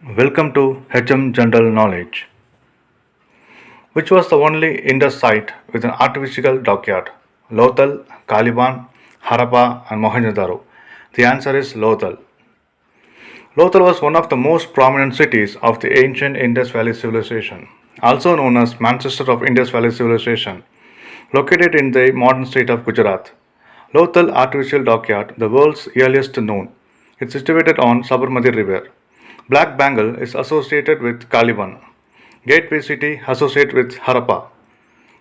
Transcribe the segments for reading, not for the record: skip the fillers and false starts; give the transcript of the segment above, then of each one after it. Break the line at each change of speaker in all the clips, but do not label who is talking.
Welcome to HM General Knowledge, which was the only Indus site with an artificial dockyard. Lothal, Caliban, Harappa, and Mohenjo-daro. The answer is Lothal. Lothal was one of the most prominent cities of the ancient Indus Valley civilization, also known as Manchester of Indus Valley civilization, located in the modern state of Gujarat. Lothal Artificial Dockyard, the world's earliest known, is situated on Sabarmati River. Black Bengal is associated with Caliban. Gateway City associated with Harappa.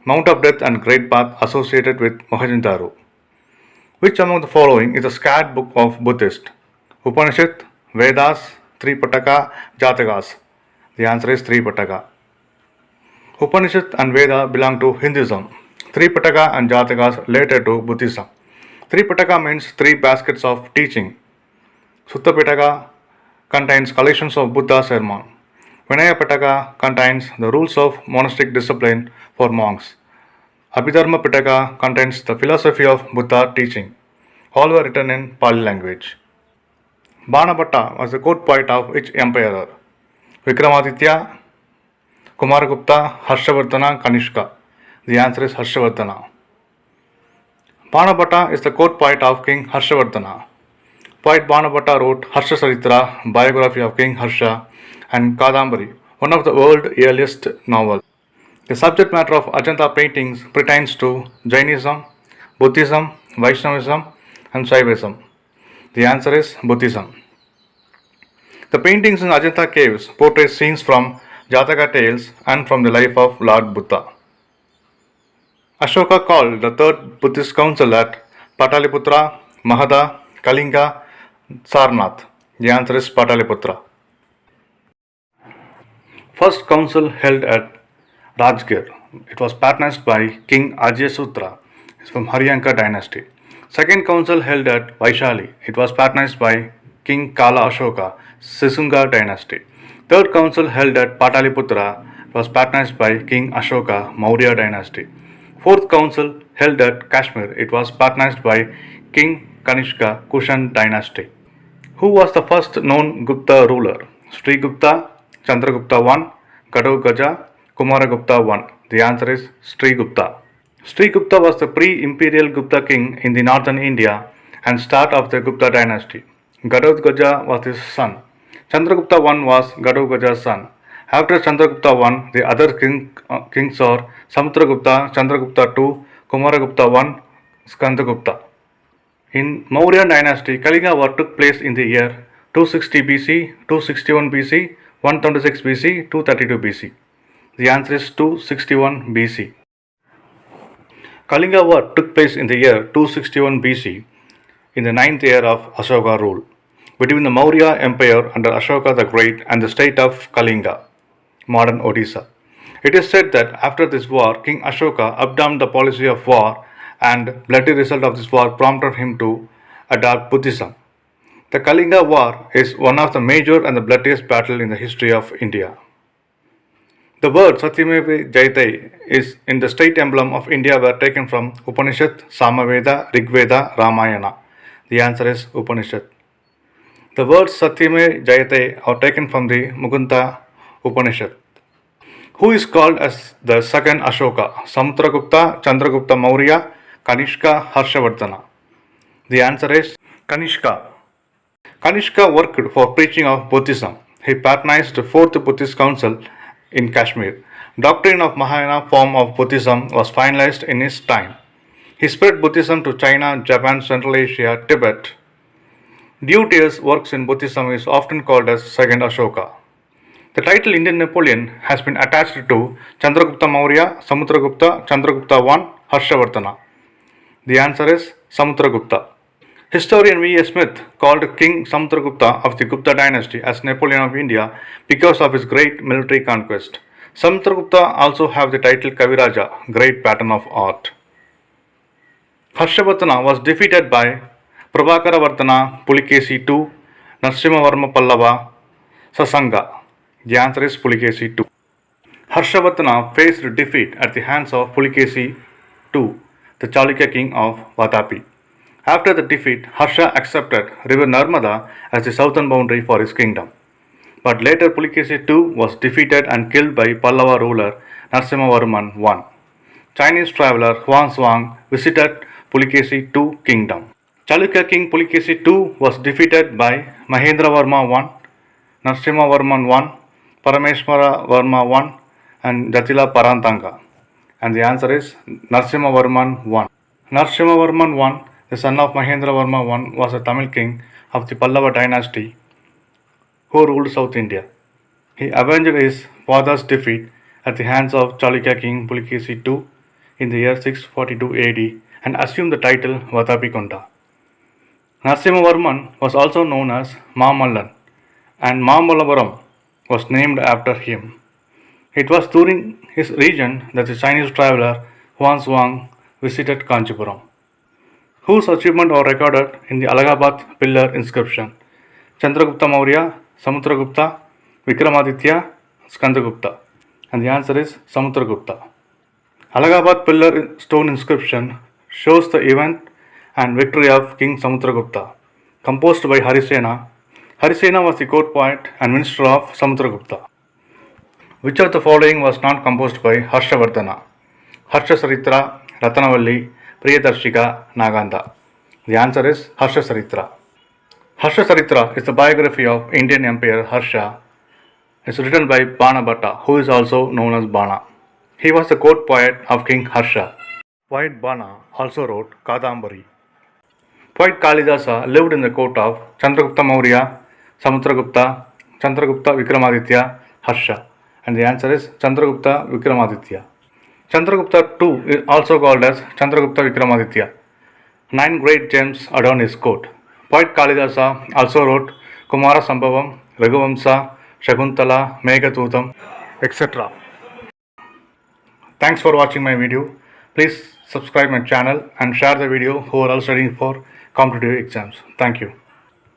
Mount of Death and Great Bath associated with Mohenjo-daro. Which among the following is a sacred book of Buddhist? Upanishad, Vedas, Tripitaka, Jatakas. The answer is Tripitaka. Upanishad and Veda belong to Hinduism. Tripitaka and Jatakas later to Buddhism. Tripitaka means three baskets of teaching. Sutta Pitaka contains collections of Buddha's sermon. Vinaya Pitaka contains the rules of monastic discipline for monks. Abhidharma Pitaka contains the philosophy of Buddha teaching. All were written in Pali language. Banabhatta was the court poet of which emperor? Vikramaditya, Kumaragupta, Harshavardhana, Kanishka. The answer is Harshavardhana. Banabhatta is the court poet of King Harshavardhana. Poet Banabhatta wrote Harsha Saritra, biography of King Harsha, and Kadambari, one of the world's earliest novels. The subject matter of Ajanta paintings pertains to Jainism, Buddhism, Vaishnavism, and Shaivism. The answer is Buddhism. The paintings in Ajanta caves portray scenes from Jataka tales and from the life of Lord Buddha. Ashoka called the third Buddhist council at Pataliputra, Mahada, Kalinga, Sarnath. The answer is Pataliputra. First council held at Rajgir. It was patronized by King Ajaasutra from Haryanka dynasty. Second council held at Vaishali. It was patronized by King Kala Ashoka, Sisunga dynasty. Third council held at Pataliputra was patronized by King Ashoka, Maurya dynasty. Fourth council held at Kashmir. It was patronized by King Kanishka, Kushan dynasty. Who was the first known Gupta ruler? Sri Gupta, Chandragupta I, Gadu Gaja, Kumaragupta I. The answer is Sri Gupta. Sri Gupta was the pre-imperial Gupta king in the northern India and start of the Gupta dynasty. Gadu Gaja was his son. Chandragupta I was Gadu Gaja's son. After Chandragupta I, the other kings are Samudragupta, Chandragupta II, Kumaragupta I, Skandagupta. In Maurya dynasty, Kalinga War took place in the year 260 BC, 261 BC, 126 BC, 232 BC. The answer is 261 BC. Kalinga War took place in the year 261 BC in the 9th year of Ashoka rule between the Maurya Empire under Ashoka the Great and the state of Kalinga, modern Odisha. It is said that after this war, King Ashoka abandoned the policy of war and bloody result of this war prompted him to adopt Buddhism. The Kalinga War is one of the major and the bloodiest battle in the history of India. The word Satyameva Jayate is in the state emblem of India were taken from Upanishad, Samaveda, Rigveda, Ramayana. The answer is Upanishad. The words Satyame Jayate are taken from the Muganta Upanishad. Who is called as the second Ashoka? Samudragupta, Chandragupta Maurya, Kanishka, Harshavardhana. The answer is Kanishka. Kanishka worked for preaching of Buddhism. He patronized the fourth Buddhist council in Kashmir. Doctrine of Mahayana form of Buddhism was finalized in his time. He spread Buddhism to China, Japan, Central Asia, Tibet. Due to his works in Buddhism is often called as second Ashoka. The title Indian Napoleon has been attached to Chandragupta Maurya, Samudragupta, Chandragupta I, Harshavardhana. The answer is Samudragupta. Historian V. A. Smith called King Samudragupta of the Gupta dynasty as Napoleon of India because of his great military conquest. Samudragupta also have the title Kaviraja, great pattern of art. Harshavardhana was defeated by Prabhakaravardhana, Pulikesi II, Narasimhavarma Pallava, Sasanga. The answer is Pulikesi II. Harshavardhana faced defeat at the hands of Pulikesi II, the Chalukya king of Vatapi. After the defeat, Harsha accepted river Narmada as the southern boundary for his kingdom. but later Pulikesi II was defeated and killed by Pallava ruler Narasimhavarman I. Chinese traveler Huan Zhuang visited Pulikesi II kingdom. Chalukya king Pulikesi II was defeated by Mahendravarma I, Narasimhavarman I, Parameshwara I, and Jatila Parantanga. And the answer is Narasimhavarman I. Narasimhavarman I, the son of Mahendravarma I, was a Tamil king of the Pallava dynasty who ruled South India. He avenged his father's defeat at the hands of Chalukya king Pulikesi II in the year 642 AD and assumed the title Vatapikonda. Narasimhavarman was also known as Mamallan, and Mamallapuram was named after him. It was during his reign that the Chinese traveler Huan Zhuang visited Kanchipuram, whose achievements are recorded in the Allahabad pillar inscription. Chandragupta Maurya, Samudragupta, Vikramaditya, Skandagupta. And the answer is Samudragupta. Allahabad pillar stone inscription shows the event and victory of King Samudragupta, composed by Harisena. Harisena was the court poet and minister of Samudragupta. Which of the following was not composed by Harshavardhana? Harshasaritra, Ratanavalli, Priyadarshika, Naganda. The answer is Harsasaritra. Harsasaritra is the biography of Indian Emperor Harsha. It's written by Bana Bhatta, who is also known as Bana. He was the court poet of King Harsha. Poet Bana also wrote Kadambari. Poet Kalidasa lived in the court of Chandragupta Maurya, Samudragupta, Chandragupta Vikramaditya, Harsha. And the answer is Chandragupta Vikramaditya. Chandragupta II is also called as Chandragupta Vikramaditya. 9 great gems adorn his court. Poet Kalidasa also wrote Kumara Sambhavam, Raghuvamsa, Shakuntala, Meghadutam, etc. Thanks for watching my video. Please subscribe my channel and share the video who are all studying for competitive exams. Thank you.